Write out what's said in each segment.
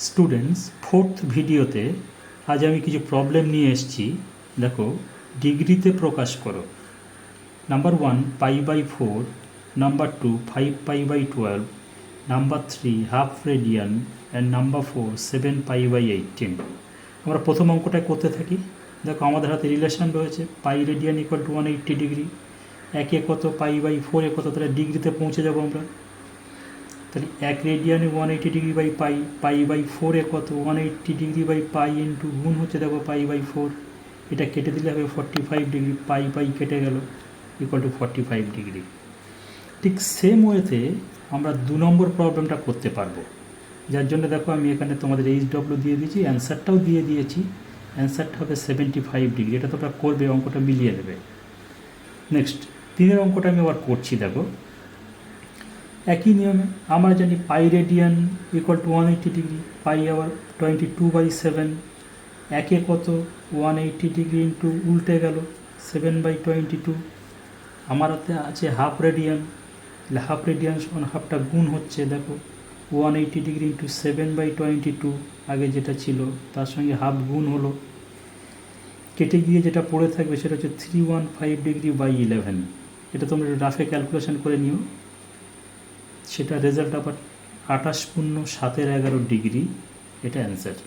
Students, fourth ভিডিওতে আজ আমি কিছু প্রবলেম নিয়ে এসেছি। দেখো, ডিগ্রিতে প্রকাশ করো। Number 1 π/4, number 2 5π/12, number 3 half radian and number 4 7 π/18। আমরা প্রথম অঙ্কটা করতে থাকি। দেখো, আমাদের হাতে রিলেশন রয়েছে পাই রেডিয়ান ইকুয়াল টু 180 ডিগ্রি। একে কত, π/4 কত, তাহলে ডিগ্রিতে পৌঁছে যাবো আমরা। তাহলে 1 রেডিয়ানে 180 ডিগ্রি বাই পাই, π/4 কত, 180 ডিগ্রি বাই পাই ইন্টু গুণ হচ্ছে দেখো π/4। এটা কেটে দিলে হবে 45 ডিগ্রি, পাই কেটে গেল, ইকুয়াল টু 45 ডিগ্রি। ঠিক সেম ওয়েতে আমরা 2 নম্বর প্রবলেমটা করতে পারবো, যার জন্য দেখো আমি এখানে তোমাদের HW দিয়ে দিয়েছি, অ্যান্সারটাও দিয়ে দিয়েছি। অ্যান্সারটা হবে 75 ডিগ্রি। এটা তোমরা করবে, অঙ্কটা মিলিয়ে নেবে। নেক্সট 3 অঙ্কটা আমি আবার করছি। দেখো, একই নিয়মে আমরা জানি pi radian equal to 180 degree, pi আবার 22/7। একে কত, 180 ডিগ্রি ইন্টু উল্টে গেল 7/22। আমার হাতে আছে হাফ রেডিয়ান, তাহলে হাফ রেডিয়ান সমান হাফটা গুণ হচ্ছে দেখো 180 ডিগ্রি ইন্টু 7/22, আগে যেটা ছিল তার সঙ্গে হাফ গুণ হলো, কেটে গিয়ে যেটা পড়ে থাকবে সেটা হচ্ছে 315 ডিগ্রি বাই 11। এটা তোমরা রাফে ক্যালকুলেশন করে নিও। সেটা রেজাল্ট আবার 28.711 ডিগ্রি। এটা অ্যান্সার।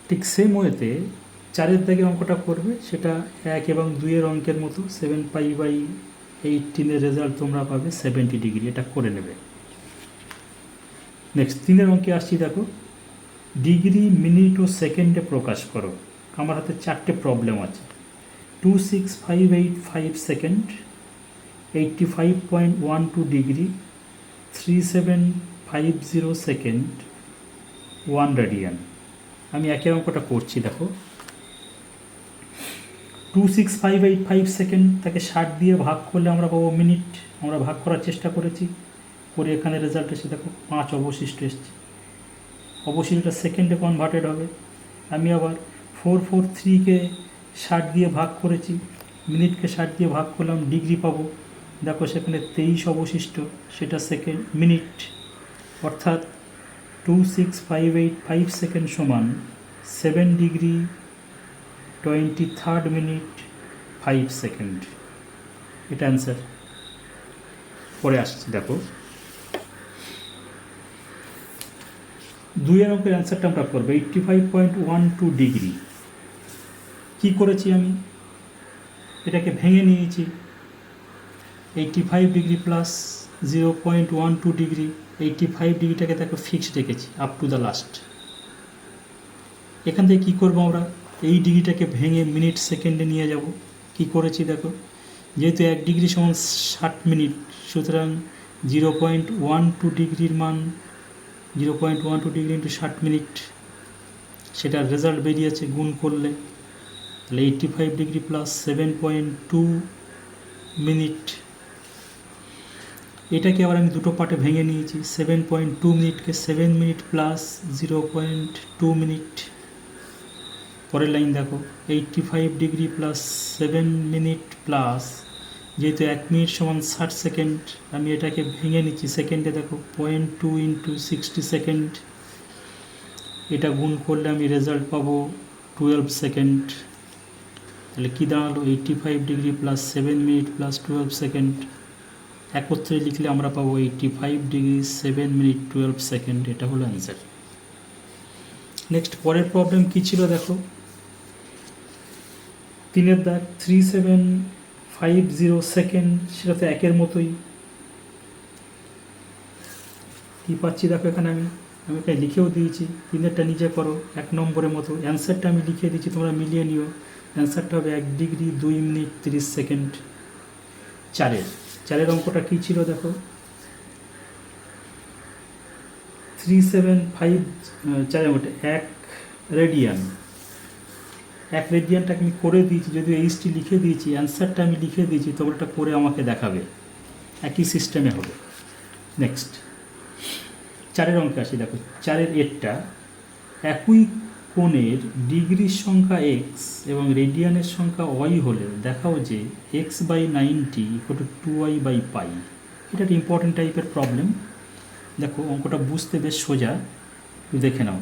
ঠিক সেম ওয়েতে 4 দাগে অঙ্কটা করবে, সেটা 1 এবং 2 অঙ্কের মতো 7 π/18 রেজাল্ট তোমরা পাবে 70 ডিগ্রি। এটা করে নেবে। নেক্সট 3 অঙ্কে আসছি। দেখো, ডিগ্রি মিনিট ও সেকেন্ডে প্রকাশ করো। আমার হাতে 4টে প্রবলেম আছে। 26585 সেকেন্ড, 85.12 ডিগ্রি, 3750 সেকেন্ড, 1 রেডিয়ান। আমি একে অঙ্কটা করছি। দেখো, 26585 সেকেন্ড, তাকে 60 দিয়ে ভাগ করলে আমরা পাবো মিনিট। আমরা ভাগ করার চেষ্টা করেছি, করে এখানে রেজাল্ট এসে দেখো 5 অবশিষ্ট এসছে। অবশিষ্টটা সেকেন্ডে কনভার্টেড হবে। আমি আবার 443কে 60 দিয়ে ভাগ করেছি, মিনিটকে 60 দিয়ে ভাগ করলাম, ডিগ্রি পাবো। দেখো সেখানে 23 অবশিষ্ট, সেটা সেকেন্ড মিনিট। অর্থাৎ 26585 সেকেন্ড সমান 7 ডিগ্রি 23rd মিনিট 5 সেকেন্ড। এটা অ্যান্সার। পরে আসছি। দেখো, 2 অঙ্কের অ্যান্সারটা আমরা করবো 85.12 ডিগ্রি। কী করেছি আমি, এটাকে ভেঙে নিয়েছি। 85 ডিগ্রি প্লাস 0.12 ডিগ্রি, 85 ডিগ্রিটাকে দেখো ফিক্সড রেখেছি আপ টু দ্য লাস্ট। এখান থেকে কী করবো আমরা, এই ডিগ্রিটাকে ভেঙে মিনিট সেকেন্ডে নিয়ে যাব। কি করেছি দেখো, যেহেতু 1 ডিগ্রি সমান 60 মিনিট, সুতরাং 0.12 ডিগ্রির মান 0.12 ডিগ্রি ইন্টু 60 মিনিট, সেটার রেজাল্ট বেরিয়েছে গুণ করলে। তাহলে 85 ডিগ্রি প্লাস 7.2 মিনিট। এটাকে আবার আমি দুটো পার্টে ভেঙে নিয়েছি। 7.2 মিনিটকে 7 মিনিট প্লাস 0.2 মিনিট। পরের লাইন দেখো, 85 ডিগ্রি প্লাস 7 মিনিট প্লাস, যেহেতু 1 মিনিট সমান 60 সেকেন্ড, আমি এটাকে ভেঙে নিচ্ছি সেকেন্ডে। দেখো 0.2 ইন্টু 60 সেকেন্ড, এটা গুণ করলে আমি রেজাল্ট পাবো 12 সেকেন্ড। তাহলে কী দাঁড়ালো, 85 degree plus 7 minute plus 12 second. একত্রে লিখলে আমরা পাবো 85 ডিগ্রি 7 মিনিট 12 সেকেন্ড। এটা হলো অ্যান্সার। নেক্সট পরের প্রবলেম কী ছিল দেখো, 3 দাগ 3750 সেকেন্ড, সেটা তো 1 মতোই। কী পাচ্ছি দেখো, এখানে আমি এখানে লিখেও দিয়েছি। 3টা নিজে করো, 1 নম্বরের মতো। অ্যান্সারটা আমি লিখে দিচ্ছি, তোমরা মিলিয়ে নিও। অ্যান্সারটা হবে 1 ডিগ্রি 2 মিনিট 30 সেকেন্ড। 4 অঙ্কটা কী ছিল দেখো, 1 রেডিয়ান। 1 রেডিয়ানটাকে আমি করে দিয়েছি, যদিও এইচটি লিখে দিয়েছি, অ্যান্সারটা আমি লিখে দিয়েছি, তোমরা এটা করে আমাকে দেখাবে। একই সিস্টেমে হবে। নেক্সট 4 অঙ্কে আসি। দেখো, 4 এরটা, একই কোণের ডিগ্রির সংখ্যা x এবং রেডিয়ানের সংখ্যা y হলে দেখাও যে x/90 = 2y/π। এটা একটা ইম্পর্টেন্ট টাইপের প্রবলেম। দেখো, অঙ্কটা বুঝতে বেশ সোজা। দেখে নাও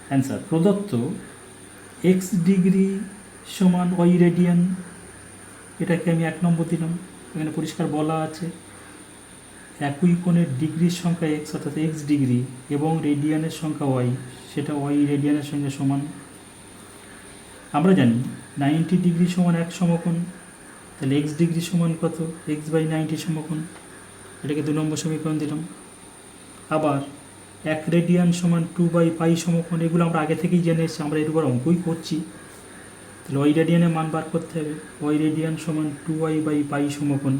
অ্যান্সার। প্রদত্ত এক্স ডিগ্রি সমান ওয়াই রেডিয়ান, এটাকে আমি 1 নম্বর দিলাম। এখানে পরিষ্কার বলা আছে একই কোণের ডিগ্রির সংখ্যা এক্স অর্থাৎ এক্স ডিগ্রি এবং রেডিয়ানের সংখ্যা ওয়াই, সেটা ওয়াই রেডিয়ানের সঙ্গে সমান। আমরা জানি 90 ডিগ্রি সমান 1 সমকোণ, তাহলে এক্স ডিগ্রি সমান কত? এক্স বাই 90 সমকোণ, এটাকে 2 নম্বর সমীকরণ দিলাম। আবার 1 রেডিয়ান সমান 2/পাই সমকোণ, এগুলো আমরা আগে থেকেই জেনে এসেছি, আমরা এর উপর অঙ্কই করছি। তাহলে ওয়াই রেডিয়ানের মান বার করতে হবে, ওয়াই রেডিয়ান সমান 2y/পাই সমকোণ।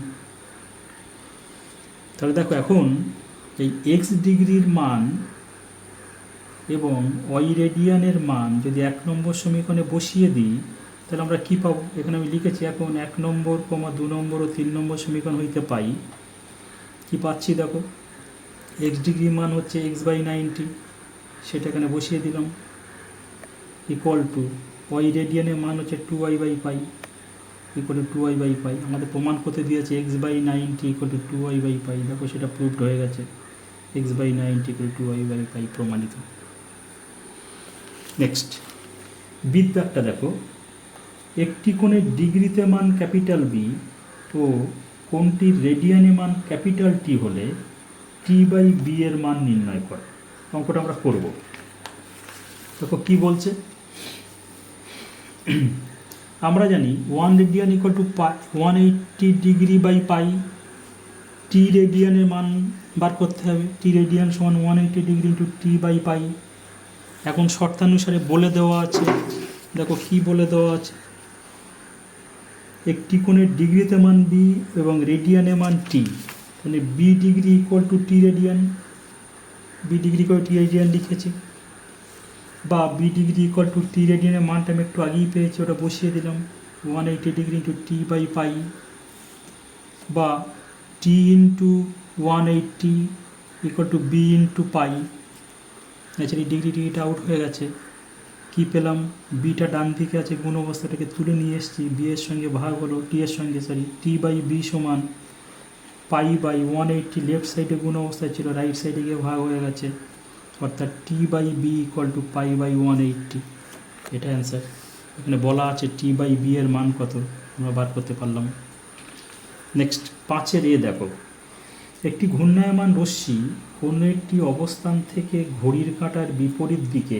তাহলে দেখো এখন এই এক্স ডিগ্রির মান এবং ওয়াই রেডিয়ানের মান যদি 1 নম্বর সমীকরণে বসিয়ে দিই, তাহলে আমরা কী পাবো? এখানে আমি লিখেছি এখন 1 নম্বর, 2 নম্বর ও 3 নম্বর সমীকরণ হইতে পাই। কি পাচ্ছি দেখো, এক্স ডিগ্রির মান হচ্ছে x/90, সেটা এখানে বসিয়ে দিলাম, ইকুয়াল টু ওয়াই রেডিয়ানের মান হচ্ছে 2y/পাই, ইকুয়াল টু 2y/পাই। আমাদের প্রমাণ করতে দিয়েছে x/90 ইকুয়াল টু 2y/পাই। দেখো সেটা প্রুভড হয়ে গেছে, x/90 ইকুয়াল টু 2y/পাই প্রমাণিত। নেক্সট বিদ্যাটা দেখো, একটি কোণের ডিগ্রিতে মান ক্যাপিটাল বি ও কোণটির রেডিয়ানে মান ক্যাপিটাল টি হলে টি/বি এর মান নির্ণয় করে। অঙ্কটা আমরা করব। দেখো কি বলছে, আমরা জানি 1 রেডিয়ান ইকুয়াল টু 180 ডিগ্রি/পাই। টি রেডিয়ানের মান বার করতে হবে, টি রেডিয়ান সমান 180 ডিগ্রি ইন্টু টি/পাই। এখন শর্তানুসারে বলে দেওয়া আছে, দেখো কি বলে দেওয়া আছে, একটি কোণের ডিগ্রিতে মান বি এবং রেডিয়ানে মান টি, তাহলে B degree equal to T radian, B degree equal T radian লিখেছি, বা B degree equal to T রেডিয়ানের মানটা আমি একটু আগেই পেয়েছি, ওটা বসিয়ে দিলাম 180 ডিগ্রি ইন্টু টি/পাই, বা T into 180 equal to B into pi. Naturally ডিগ্রিটা আউট হয়ে গেছে, কি পেলাম, বিটা ডান দিকে আছে, গুণ অবস্থাটাকে তুলে নিয়ে এসেছি, বি এর সঙ্গে ভাগ হলো টি এর সঙ্গে, টি/বি সমান পাই/180, লেফট সাইডে গুণ অবস্থায় ছিল, রাইট সাইডে গিয়ে ভাগ হয়ে গেছে, অর্থাৎ টি/বি ইকুয়াল টু পাই/180। এটা অ্যান্সার। এখানে বলা আছে টি/বি এর মান কত, আমরা বার করতে পারলাম। নেক্সট 5 দেখো, একটি ঘূর্ণায়মান রশ্মি কোনো একটি অবস্থান থেকে ঘড়ির কাঁটার বিপরীত দিকে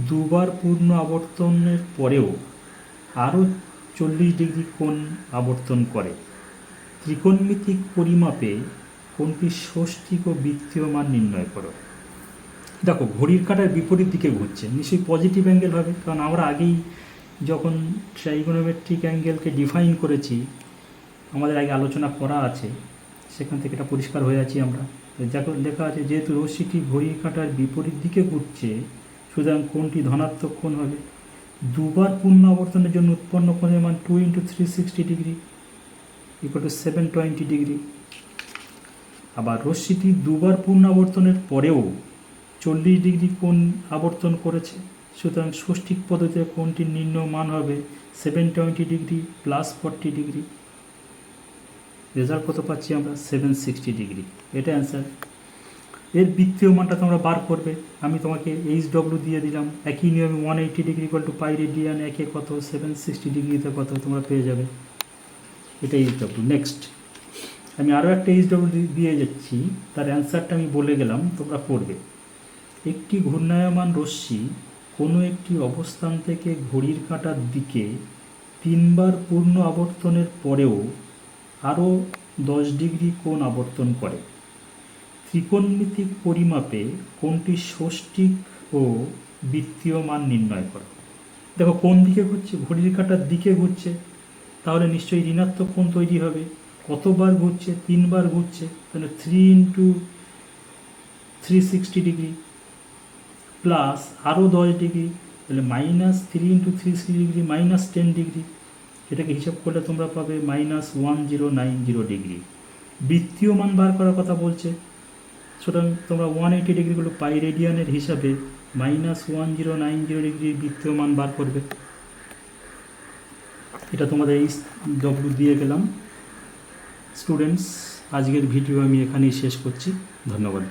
2 বার পূর্ণ আবর্তনের পরেও আরও 40 ডিগ্রি কোণ আবর্তন করে। ত্রিকোণমিতিক পরিমাপে কোণটি ষষ্ঠিক ও বৃত্তীয় মান নির্ণয় করো। দেখো ঘড়ির কাঁটার বিপরীত দিকে ঘুরছে, নিশ্চয়ই পজিটিভ অ্যাঙ্গেল হবে, কারণ আমরা আগেই যখন ট্রাইগোনোমেট্রিক অ্যাঙ্গেলকে ডিফাইন করেছি, আমাদের আগে আলোচনা করা আছে, সেখান থেকে এটা পরিষ্কার হয়ে আছি আমরা। যখন লেখা আছে যেহেতু রশ্মিটি ঘড়ির কাঁটার বিপরীত দিকে ঘুরছে, সুতরাং কোণটি ধনাত্মক কোণ হবে। 2 বার পূর্ণ আবর্তনের জন্য উৎপন্ন কোণের মান 2 × 360 ডিগ্রি ইকুয়াল টু 720 ডিগ্রি। আবার রশ্মিটি 2 বার পূর্ণ আবর্তনের পরেও 40 ডিগ্রি কোণ আবর্তন করেছে, সুতরাং ষষ্ঠিক পদ্ধতিতে কোণটির নির্ণয় মান হবে 720 ডিগ্রি প্লাস 40 ডিগ্রি। রেজাল্ট কত পাচ্ছি আমরা? 760 ডিগ্রি। এটা অ্যান্সার। এর বৃত্তীয় মানটা তোমরা বার করবে, আমি তোমাকে HW দিয়ে দিলাম, একই নিয়মে 180 ডিগ্রি ইকুয়াল টু পাই রেডিয়ান, একে কত 760 ডিগ্রিতে কত তোমরা পেয়ে যাবে, এটা HW। নেক্সট আমি আরও একটা HW দিয়ে যাচ্ছি, তার অ্যান্সারটা আমি বলে গেলাম, তোমরা পড়বে। একটি ঘূর্ণায়মান রশ্মি কোনো একটি অবস্থান থেকে ঘড়ির কাঁটার দিকে 3 বার পূর্ণ আবর্তনের পরেও আরও 10 ডিগ্রি কোণ আবর্তন করে। ত্রিকোণমিতিক পরিমাপে কোণটি ষষ্ঠিক ও বৃত্তীয় মান নির্ণয় করো। দেখো কোন দিকে ঘুরছে, ঘড়ির কাঁটার দিকে ঘুরছে, তাহলে নিশ্চয়ই ঋণাত্মক কোণ তৈরি হবে। কতবার ঘুরছে? 3 বার ঘুরছে, তাহলে 3 × 360 ডিগ্রি প্লাস আরও 10 ডিগ্রি, তাহলে -3 × 360 ডিগ্রি -10 ডিগ্রি। এটাকে হিসাব করলে তোমরা পাবে -1090 ডিগ্রি। বৃত্তীয় মান বার করার কথা বলছে, সুতরাং তোমরা 180 ডিগ্রিগুলো পাই রেডিয়ানের হিসাবে -1090 ডিগ্রির বৃত্তীয় মান বার করবে। এটা তোমাদের HW দিয়ে গেলাম। স্টুডেন্টস, আজকের ভিডিও আমি এখানেই শেষ করছি। ধন্যবাদ।